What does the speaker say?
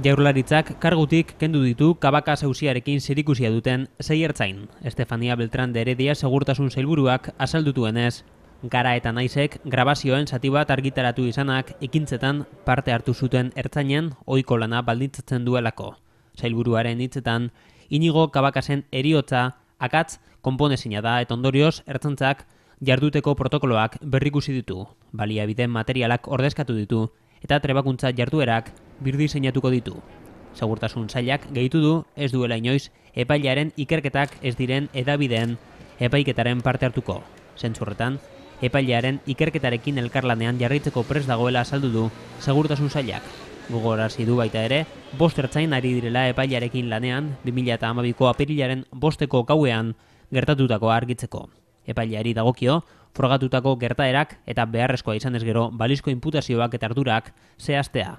Jaurlaritzak kargutik kendu ditu Cabacas auziarekin zerikusia duten 6 ertzain. Estefania Beltrán de Heredia segurtasun sailburuak azaldutuenez, Gara eta Naizek grabazioen zati bat argitaratu izanak ekintzetan parte hartu zuten ertzainen ohiko lana baldintzatzen duelako. Sailburuaren hitzetan, Inigo Cabacasen heriotza akatz konponezina da eta ondorioz ertzaintzak jarduteko protokoloak berrikusi ditu, baliabide materialak ordezkatu ditu eta trebakuntza jarduerak birdiseinatuko ditu. Segurtasun sailak gehitu du ez duela inoiz epailearen ikerketak ez diren hedabideen epaiketaren parte hartuko. Zentzurretan, epailearen ikerketarekin elkarlanean jarraitzeko prest dagoela azaldu du segurtasun sailak. Gogorarazi du baita ere, 5 ertzain ari direla epailearekin lanean 2012ko apirilaren 5eko gauean gertatutakoa argitzeko. Epaileari dagokio, frogatutako gertaerak eta beharrezkoa izanez gero balizko inputazioak eta ardurak zehaztea.